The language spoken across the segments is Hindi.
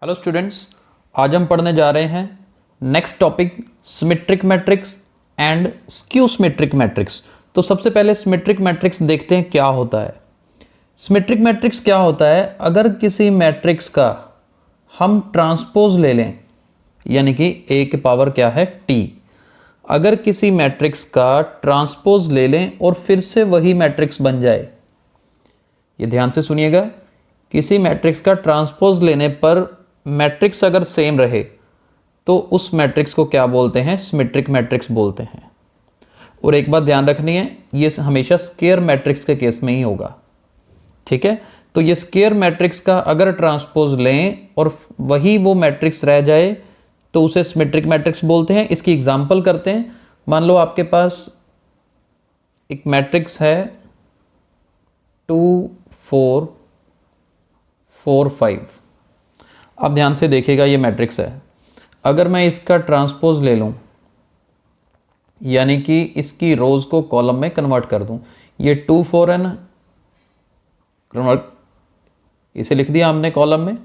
हेलो स्टूडेंट्स, आज हम पढ़ने जा रहे हैं next topic symmetric matrix and skew symmetric matrix. तो सबसे पहले सिमेट्रिक मैट्रिक्स देखते हैं क्या होता है। सिमेट्रिक मैट्रिक्स क्या होता है? अगर किसी मैट्रिक्स का हम ट्रांसपोज ले लें, यानी कि a की पावर क्या है t, अगर किसी मैट्रिक्स का ट्रांसपोज ले लें और फिर से वही मैट्रिक्स बन जाए, ये ध्यान से सुनिएगा, किसी मैट्रिक्स का ट्रांसपोज लेने पर मैट्रिक्स अगर सेम रहे तो उस मैट्रिक्स को क्या बोलते हैं? सिमेट्रिक मैट्रिक्स बोलते हैं। और एक बात ध्यान रखनी है, ये हमेशा स्क्वायर मैट्रिक्स के केस में ही होगा, ठीक है। तो ये स्क्वायर मैट्रिक्स का अगर ट्रांसपोज लें और वही वो मैट्रिक्स रह जाए तो उसे सिमेट्रिक मैट्रिक्स बोलते हैं। इसकी एग्जांपल करते हैं। मान लो आपके पास एक मैट्रिक्स है 2 4 4 5। अब ध्यान से देखिएगा, ये मैट्रिक्स है। अगर मैं इसका ट्रांसपोज ले लूं, यानी कि इसकी रोज को कॉलम में कन्वर्ट कर दूं, ये 2 4 है ना, कन्वर्ट इसे लिख दिया हमने कॉलम में,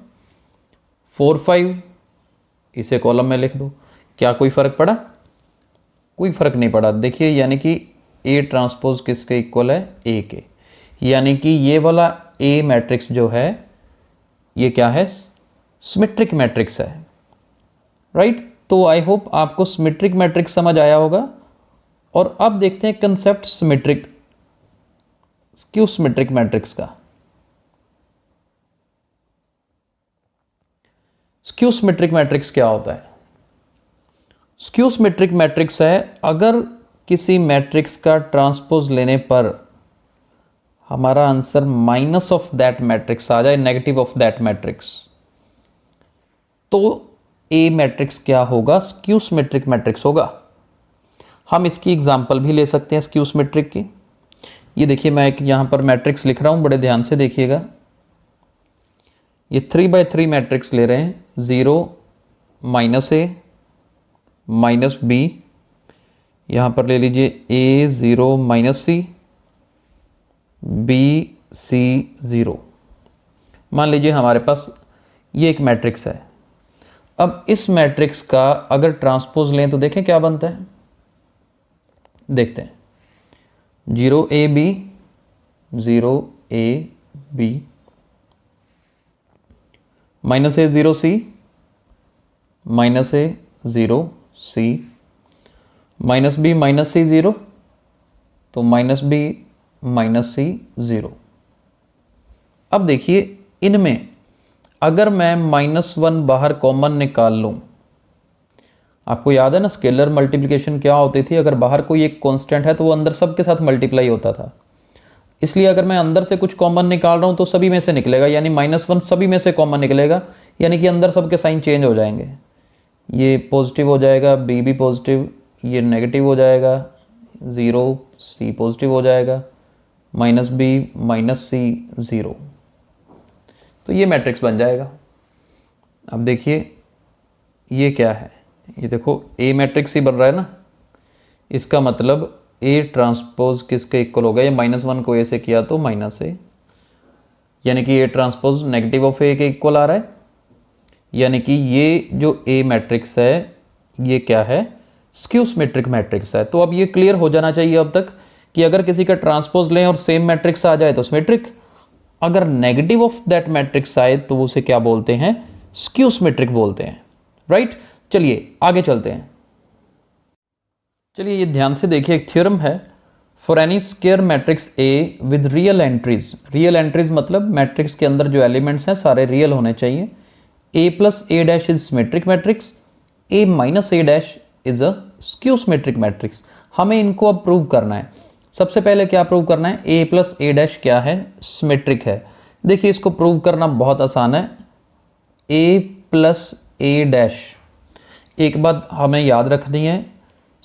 4 5 इसे कॉलम में लिख दो। क्या कोई फर्क पड़ा? कोई फर्क नहीं पड़ा। देखिए, यानी कि ए ट्रांसपोज किसके इक्वल है? ए के। यानी कि ये वाला ए मैट्रिक्स जो है ये क्या है? सिमेट्रिक मैट्रिक्स है, राइट। तो आई होप आपको सिमेट्रिक मैट्रिक्स समझ आया होगा। और अब देखते हैं concept symmetric skew symmetric matrix का। स्क्यू सिमेट्रिक मैट्रिक्स क्या होता है? स्क्यू सिमेट्रिक मैट्रिक्स है अगर किसी मैट्रिक्स का ट्रांसपोज लेने पर हमारा answer minus of that matrix आ जाए, नेगेटिव ऑफ दैट मैट्रिक्स, तो ए मैट्रिक्स क्या होगा? स्क्यू सिमेट्रिक मैट्रिक्स होगा। हम इसकी एग्जांपल भी ले सकते हैं स्क्यू सिमेट्रिक की। ये देखिए, मैं एक यहाँ पर मैट्रिक्स लिख रहा हूँ, बड़े ध्यान से देखिएगा। ये 3x3 मैट्रिक्स ले रहे हैं, 0 -a -b, यहाँ पर ले लीजिए a 0 -c b c 0। मान लीजिए हमारे पास ये एक मैट्रिक्स है। अब इस मैट्रिक्स का अगर ट्रांसपोज लें तो देखें क्या बनता है। देखते हैं, 0ab 0ab -a 0c -a 0c -b -c 0, तो -b -c 0। अब देखिए, इनमें अगर मैं -1 बाहर कॉमन निकाल लूं, आपको याद है ना स्केलर मल्टीप्लिकेशन क्या होती थी? अगर बाहर कोई एक कांस्टेंट है तो वो अंदर सब के साथ मल्टीप्लाई होता था। इसलिए अगर मैं अंदर से कुछ कॉमन निकाल रहा हूं तो सभी में से निकलेगा, यानी -1 सभी में से कॉमन निकलेगा, यानी कि अंदर सब के साइन चेंज हो जाएंगे। ये पॉजिटिव हो जाएगा, बी भी पॉजिटिव, ये नेगेटिव हो जाएगा, 0 सी पॉजिटिव हो जाएगा, -b -c 0। तो ये मैट्रिक्स बन जाएगा। अब देखिए ये क्या है? ये देखो ए मैट्रिक्स ही बन रहा है ना। इसका मतलब ए ट्रांसपोज किसके इक्वल होगा? ये -1 को ए से किया तो -a, यानी कि ए ट्रांसपोज नेगेटिव ऑफ ए के इक्वल आ रहा है। यानी कि ये जो ए मैट्रिक्स है ये क्या है? स्क्यू सिमेट्रिक मैट्रिक्स है। तो अब ये क्लियर हो जाना चाहिए अब तक कि अगर किसी का ट्रांसपोज लें और सेम मैट्रिक्स आ जाए तो सिमेट्रिक, अगर नेगेटिव ऑफ दैट मैट्रिक्स आए तो उसे क्या बोलते हैं? स्क्यू सिमेट्रिक बोलते हैं, राइट। चलिए आगे चलते हैं। चलिए ये ध्यान से देखिए, एक थ्योरम है, for N E square matrix A with real entries. Real entries मतलब मैट्रिक्स के अंदर जो एलिमेंट्स हैं सारे रियल होने चाहिए। a + a' is symmetric matrix, a - a' is a skew symmetric matrix. हमें इनको अब प्रूव करना है। सबसे पहले क्या प्रूव करना है? a + a' क्या है? सिमेट्रिक है। देखिए इसको प्रूव करना बहुत आसान है। a + a', एक बात हमें याद रखनी है,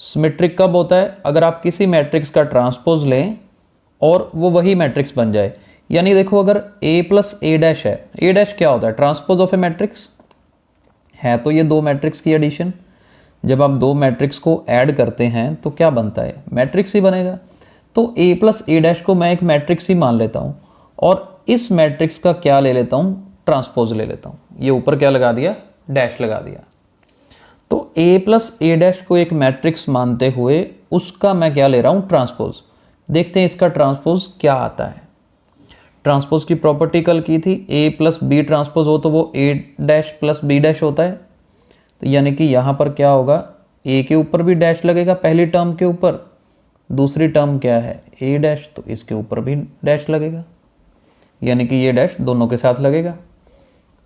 सिमेट्रिक कब होता है? अगर आप किसी मैट्रिक्स का ट्रांसपोज लें और वो वही मैट्रिक्स बन जाए। यानी देखो, अगर a + a' है, a' क्या होता है? ट्रांसपोज ऑफ ए मैट्रिक्स है। तो ये दो मैट्रिक्स की एडिशन, जब आप दो मैट्रिक्स को ऐड करते हैं तो क्या बनता है? मैट्रिक्स ही बनेगा। तो a + a' को मैं एक मैट्रिक्स ही मान लेता हूँ और इस मैट्रिक्स का क्या ले लेता हूँ? ट्रांसपोज ले लेता हूँ, ये ऊपर क्या लगा दिया, डैश लगा दिया। तो a प्लस ए डैश को एक मैट्रिक्स मानते हुए उसका मैं क्या ले रहा हूँ, ट्रांसपोज। देखते हैं इसका ट्रांसपोज क्या आता है। ट्रांसपोज की प्रॉपर्टी कल की थी, a प्लस बी ट्रांसपोज हो तो वो a dash plus B dash होता है। तो यानी कि यहाँ पर क्या होगा, a के ऊपर भी डैश लगेगा पहली टर्म के ऊपर, दूसरी टर्म क्या है a डैश, तो इसके ऊपर भी डैश लगेगा, यानी कि ये डैश दोनों के साथ लगेगा।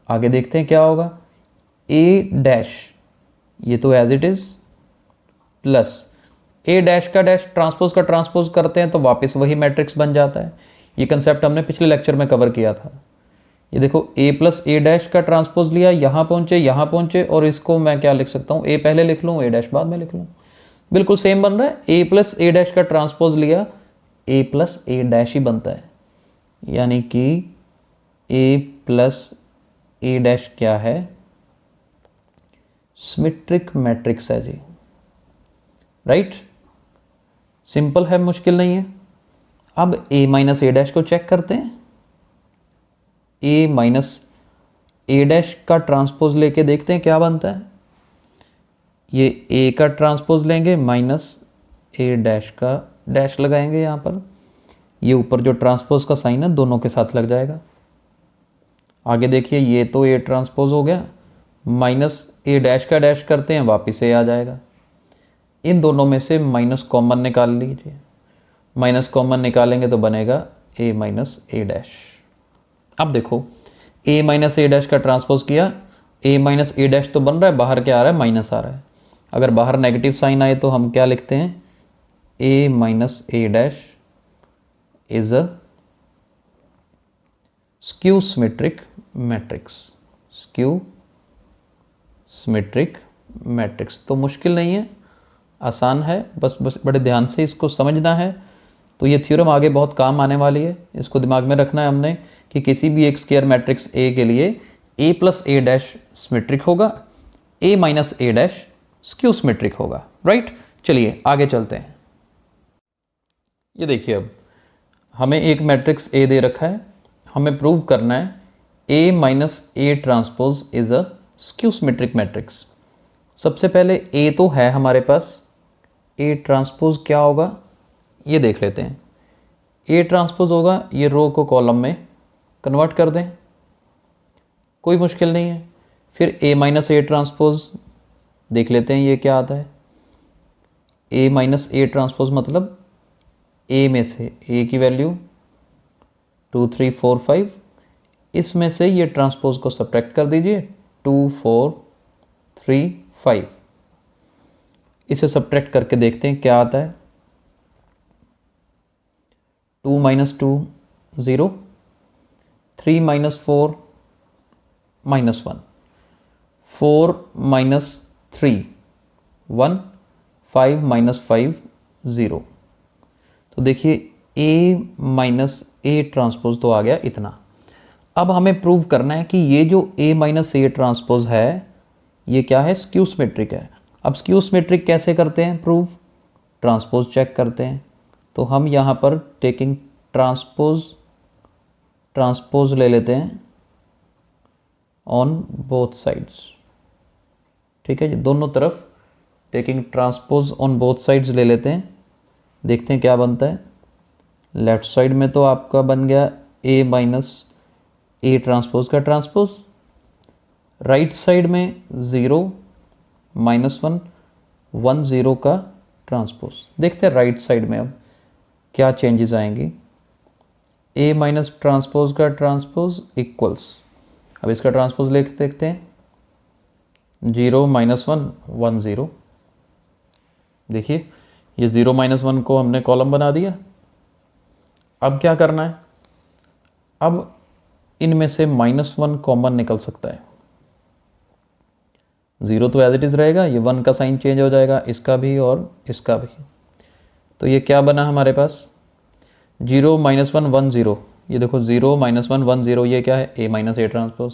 आगे देखते हैं क्या होगा, a डैश ये तो as it is plus a dash का डैश ट्रांसपोज का ट्रांसपोज करते हैं तो वापस वही मैट्रिक्स बन जाता है। ये कंसेप्ट हमने पिछले लेक्चर में कवर किया था। ये देखो a प्लस ए डैश का ट्रांसपोज लिया, यहाँ पहुँचे और इसको मैं क्या लिख सकता हूँ, a पहले लिख लूँ, a डैश बाद में लिख लूँ, बिल्कुल सेम बन रहा है। a प्लस ए डैश का ट्रांसपोज लिया, a प्लस ए डैश ही बनता है, यानी कि a प्लस ए डैश क्या है, सिमेट्रिक मैट्रिक्स है जी, राइट। सिंपल है, मुश्किल नहीं है। अब a माइनस ए डैश को चेक करते हैं। a माइनस ए डैश का ट्रांसपोज लेके देखते हैं क्या बनता है। ये a का ट्रांसपोज लेंगे माइनस ए डैश का डैश लगाएंगे यहाँ पर, ये ऊपर जो ट्रांसपोज का साइन है दोनों के साथ लग जाएगा। आगे देखिए, ये तो a ट्रांसपोज हो गया, माइनस ए डैश का डैश करते हैं वापस a आ जाएगा। इन दोनों में से माइनस कॉमन निकाल लीजिए, माइनस कॉमन निकालेंगे तो बनेगा a माइनस ए डैश। अब देखो a माइनस ए डैश का ट्रांसपोज किया, a माइनस ए डैश तो बन रहा है, बाहर क्या आ रहा है, माइनस आ रहा है। अगर बाहर नेगेटिव साइन आए तो हम क्या लिखते हैं, a minus A dash is a skew symmetric matrix, skew symmetric matrix. तो मुश्किल नहीं है, आसान है, बस बड़े ध्यान से इसको समझना है। तो ये थ्योरम आगे बहुत काम आने वाली है, इसको दिमाग में रखना है हमने कि किसी भी एक स्क्वायर मैट्रिक्स A के लिए a plus A dash symmetric होगा, a minus A dash skew symmetric होगा, राइट। चलिए आगे चलते हैं। ये देखिए, अब हमें एक मैट्रिक्स A दे रखा है, हमें प्रूव करना है a minus A transpose is a skew symmetric matrix. सबसे पहले a तो है हमारे पास, a ट्रांसपोज क्या होगा ये देख लेते हैं। a ट्रांसपोज होगा, ये रो को कॉलम में कन्वर्ट कर दें, कोई मुश्किल नहीं है। फिर a माइनस ए ट्रांसपोज देख लेते हैं ये क्या आता है। a माइनस ए ट्रांसपोज मतलब a में से a की वैल्यू 2 3 4 5, इसमें से ये ट्रांसपोज को सब्ट्रैक्ट कर दीजिए, 2 4 3 5, इसे सब्ट्रैक्ट करके देखते हैं क्या आता है। 2 minus 2 0, 3 minus 4 minus 1, 4 minus 3 1, 5 minus 5 0। तो देखिए a माइनस ए ट्रांसपोज तो आ गया इतना। अब हमें प्रूव करना है कि ये जो a माइनस ए ट्रांसपोज है ये क्या है, स्क्यू सिमेट्रिक है। अब स्क्यू सिमेट्रिक कैसे करते हैं प्रूव, ट्रांसपोज चेक करते हैं। तो हम यहाँ पर टेकिंग ट्रांसपोज ले लेते हैं ऑन बोथ साइड्स, ठीक है जी, दोनों तरफ taking transpose on both sides ले लेते हैं, देखते हैं क्या बनता है। लेफ्ट साइड में तो आपका बन गया a माइनस ए ट्रांसपोज का ट्रांसपोज, राइट साइड में 0 माइनस 1 1 0 का ट्रांसपोज। देखते हैं राइट साइड में अब क्या चेंजेस आएंगी। a माइनस ट्रांसपोज का ट्रांसपोज इक्वल्स, अब इसका ट्रांसपोज लेके देखते हैं, 0 माइनस 1 1 0। देखिए ये 0 माइनस 1 को हमने कॉलम बना दिया। अब क्या करना है, अब इनमें से -1 कॉमन निकल सकता है। 0 तो एज इट इज़ रहेगा, ये 1 का साइन चेंज हो जाएगा, इसका भी और इसका भी। तो ये क्या बना हमारे पास, 0 माइनस 1 1 0। ये देखो 0 माइनस 1 1 0, ये क्या है, a माइनस ए ट्रांसपोज।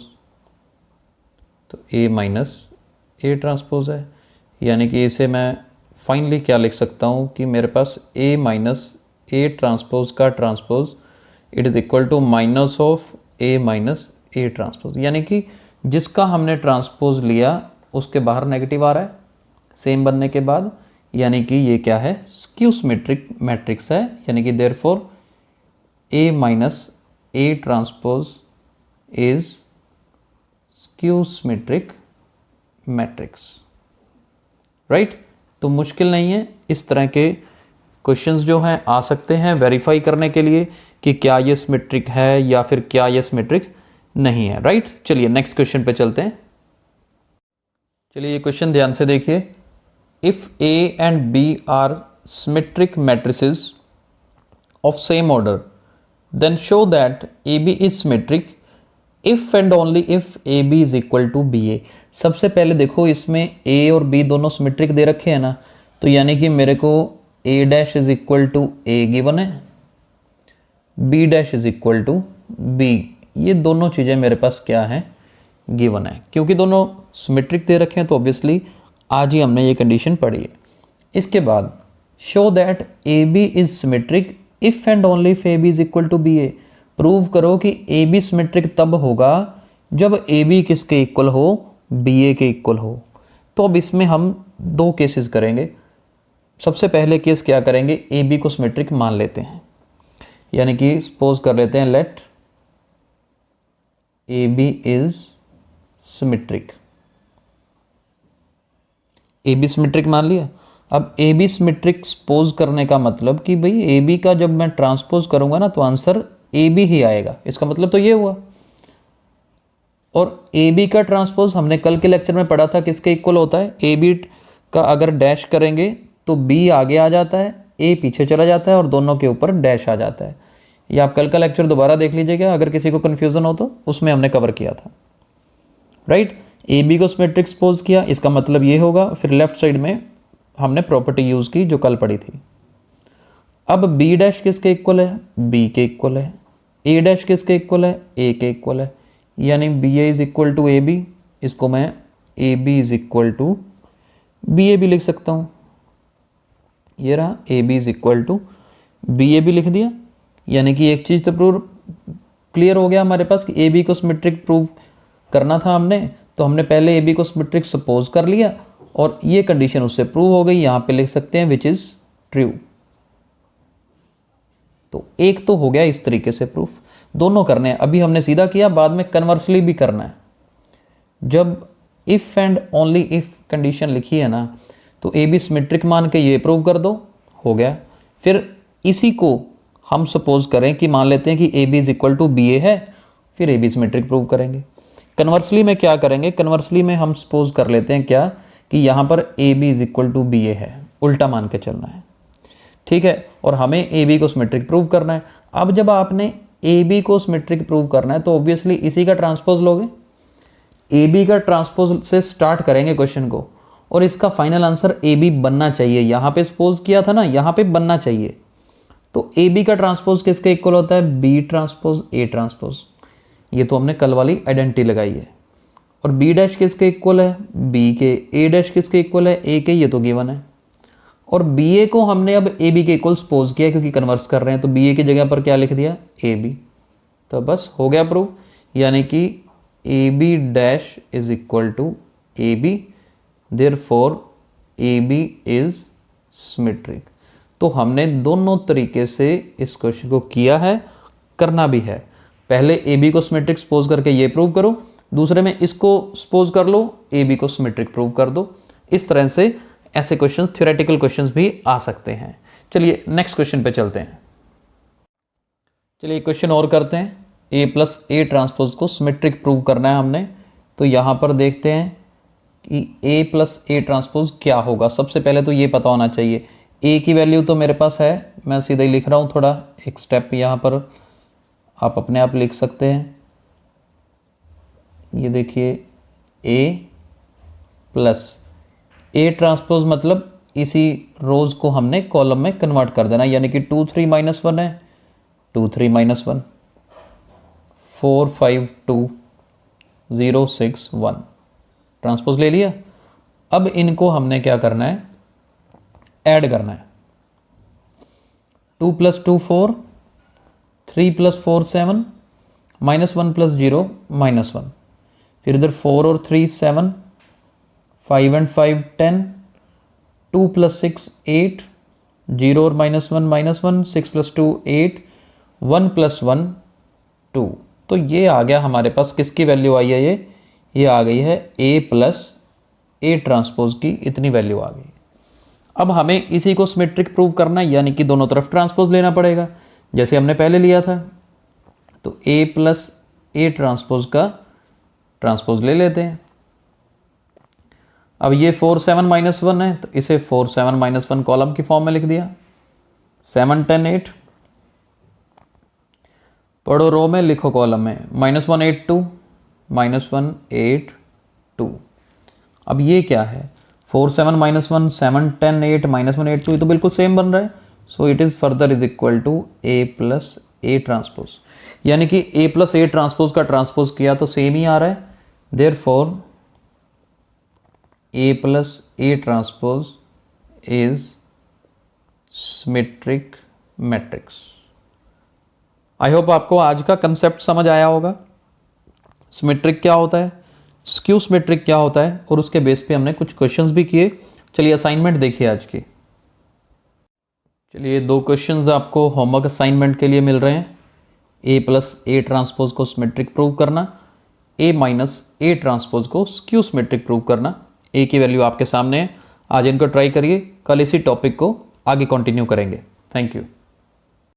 तो a माइनस ए ट्रांसपोज है, यानी कि इसे मैं फाइनली क्या लिख सकता हूँ कि मेरे पास a माइनस ए ट्रांसपोज का transpose it is equal to minus of a minus A transpose, यानी कि जिसका हमने ट्रांसपोज लिया उसके बाहर नेगेटिव आ रहा है सेम बनने के बाद, यानी कि ये क्या है, स्क्यू सिमेट्रिक मैट्रिक्स है। यानी कि therefore A minus A transpose is skew symmetric matrix, right. तो मुश्किल नहीं है, इस तरह के क्वेश्चंस जो हैं आ सकते हैं वेरीफाई करने के लिए कि क्या ये सिमेट्रिक है या फिर क्या ये सिमेट्रिक नहीं है, राइट। चलिए नेक्स्ट क्वेश्चन पे चलते हैं। चलिए ये क्वेश्चन ध्यान से देखिए। If A and B are symmetric matrices of same order then show that A B is symmetric if and only if A B is equal to B A. सबसे पहले देखो इसमें ए और बी दोनों सिमेट्रिक दे रखे हैं ना, तो यानी कि मेरे को A dash is equal to A given है, B dash is equal to B, ये दोनों चीज़ें मेरे पास क्या है, गिवन है। क्योंकि दोनों सिमेट्रिक दे रखे हैं तो ऑब्वियसली आज ही हमने ये कंडीशन पढ़ी है। इसके बाद show that A B is symmetric if and only if A B is equal to B A. Prove करो कि ए बी सिमेट्रिक तब होगा जब ए बी किसके इक्वल हो, बी ए के इक्वल हो। तो अब इसमें हम दो केसेस करेंगे। सबसे पहले केस क्या करेंगे, ए बी को सिमेट्रिक मान लेते हैं, यानी कि सपोज कर लेते हैं let A B is symmetric. A B symmetric मान लिया। अब ए बी सिमेट्रिक सपोज करने का मतलब कि भाई ए बी का जब मैं ट्रांसपोज करूंगा ना तो आंसर ए बी ही आएगा, इसका मतलब तो ये हुआ। और ए बी का ट्रांसपोज हमने कल के लेक्चर में पढ़ा था किसके इक्वल होता है, ए बी का अगर डैश करेंगे तो बी आगे आ जाता है, ए पीछे चला जाता है और दोनों के ऊपर डैश आ जाता है। ये आप कल का लेक्चर दोबारा देख लीजिएगा अगर किसी को कन्फ्यूजन हो तो, उसमें हमने कवर किया था, राइट। ए बी को सिमेट्रिक सपोज किया, इसका मतलब ये होगा। फिर लेफ्ट साइड में हमने प्रॉपर्टी यूज की जो कल पढ़ी थी। अब बी डैश किसके इक्वल है, बी के इक्वल है। ए डैश किसके इक्वल है, ए के इक्वल है। यानी B A is equal to A B, इसको मैं A B is equal to B A भी लिख सकता हूँ। ये रहा A B is equal to B A भी लिख दिया। यानी कि एक चीज़ तो प्रूव क्लियर हो गया हमारे पास कि ए बी को सिमेट्रिक प्रूव करना था हमने, तो हमने पहले ए बी को सिमेट्रिक सपोज कर लिया और ये कंडीशन उससे प्रूव हो गई। यहाँ पे लिख सकते हैं विच इज़ ट्रू। तो एक तो हो गया इस तरीके से प्रूफ, दोनों करने हैं। अभी हमने सीधा किया, बाद में कन्वर्सली भी करना है। जब if and only if condition लिखी है ना, तो ए बी सिमेट्रिक मान के ये प्रूव कर दो, हो गया। फिर इसी को हम सपोज करें कि मान लेते हैं कि A B is equal to B A है, फिर ए बी सिमेट्रिक प्रूव करेंगे। कन्वर्सली में क्या करेंगे, कन्वर्सली में हम सपोज कर लेते हैं क्या कि यहाँ पर A B is equal to B A है, उल्टा मान के चलना है, ठीक है। और हमें ए बी को सिमेट्रिक प्रूव करना है। अब जब आपने ए बी को सिमेट्रिक प्रूव करना है तो ऑब्वियसली इसी का ट्रांसपोज लोगे, ए बी का ट्रांसपोज से स्टार्ट करेंगे क्वेश्चन को, और इसका फाइनल आंसर ए बी बनना चाहिए। यहाँ पे सपोज किया था ना, यहाँ पे बनना चाहिए। तो ए बी का ट्रांसपोज किसके इक्वल होता है, बी ट्रांसपोज ए ट्रांसपोज। ये तो हमने कल वाली आइडेंटिटी लगाई है। और बी डैश किसके इक्वल है, बी के। ए डैश किसके इक्वल है, ए के, ये तो गिवन है। और बी ए को हमने अब ए बी के इक्वल सपोज किया क्योंकि कन्वर्स कर रहे हैं, तो बी ए की जगह पर क्या लिख दिया, ए बी। तो बस हो गया प्रूव। यानी कि A B dash is equal to A B, therefore A B is symmetric. तो हमने दोनों तरीके से इस क्वेश्चन को किया है, करना भी है। पहले ए बी को सिमेट्रिक सपोज करके ये प्रूव करो, दूसरे में इसको सपोज कर लो, ए बी को सिमेट्रिक प्रूव कर दो। इस तरह से ऐसे क्वेश्चंस, थ्योरेटिकल क्वेश्चंस भी आ सकते हैं। चलिए नेक्स्ट क्वेश्चन पे चलते हैं। चलिए क्वेश्चन और करते हैं। ए प्लस ए ट्रांसपोज को सिमेट्रिक प्रूव करना है हमने। तो यहाँ पर देखते हैं कि ए प्लस ए ट्रांसपोज क्या होगा। सबसे पहले तो ये पता होना चाहिए, ए की वैल्यू तो मेरे पास है, मैं सीधा ही लिख रहा हूँ, थोड़ा एक स्टेप यहाँ पर आप अपने आप लिख सकते हैं। ये देखिए ए प्लस ए ट्रांसपोज मतलब इसी रोज को हमने कॉलम में कन्वर्ट कर देना, यानी कि 2 3 - 1 है, 2 3 - 1, 4 5 2 0 6 1 ट्रांसपोज ले लिया। अब इनको हमने क्या करना है, ऐड करना है। 2 + 2 4, 3 + 4 7, -1 + 0 -1, फिर इधर 4 और 3 7, 5 and 5 10, 2 + 6 8, 0 और -1, 6 + 2 8, 1 + 1 2। तो ये आ गया हमारे पास, किसकी वैल्यू आई है, ये आ गई है A + A ट्रांसपोज की, इतनी वैल्यू आ गई। अब हमें इसी को सिमेट्रिक प्रूव करना है, यानी कि दोनों तरफ ट्रांसपोज लेना पड़ेगा जैसे हमने पहले लिया था। तो A + A ट्रांसपोज का ट्रांसपोज ले लेते हैं। अब ये 4 7 -1 है, तो इसे 4 7 -1 कॉलम की फॉर्म में लिख दिया। 7 10 8, पढ़ो रो में, लिखो कॉलम में, -1 8 2, -1 8 2। अब ये क्या है, 4 7 -1, 7 10 8, -1 8 2, ये तो बिल्कुल सेम बन रहा है। So it is further is equal to A + A transpose, यानी कि A + A ट्रांसपोज का ट्रांसपोज किया तो सेम ही आ रहा है। Therefore A + A transpose is symmetric matrix. I hope आपको आज का कंसेप्ट समझ आया होगा। सिमेट्रिक क्या होता है, स्क्यू सिमेट्रिक क्या होता है, और उसके बेस पे हमने कुछ क्वेश्चंस भी किए। चलिए असाइनमेंट देखिए आज की। चलिए 2 क्वेश्चंस आपको होमवर्क असाइनमेंट के लिए मिल रहे हैं। A + A ट्रांसपोज को सिमेट्रिक प्रूव करना, A - A ट्रांसपोज को स्क्यू सिमेट्रिक प्रूव करना। A की वैल्यू आपके सामने है, आज इनको ट्राई करिए, कल इसी टॉपिक को आगे कंटिन्यू करेंगे। Thank you.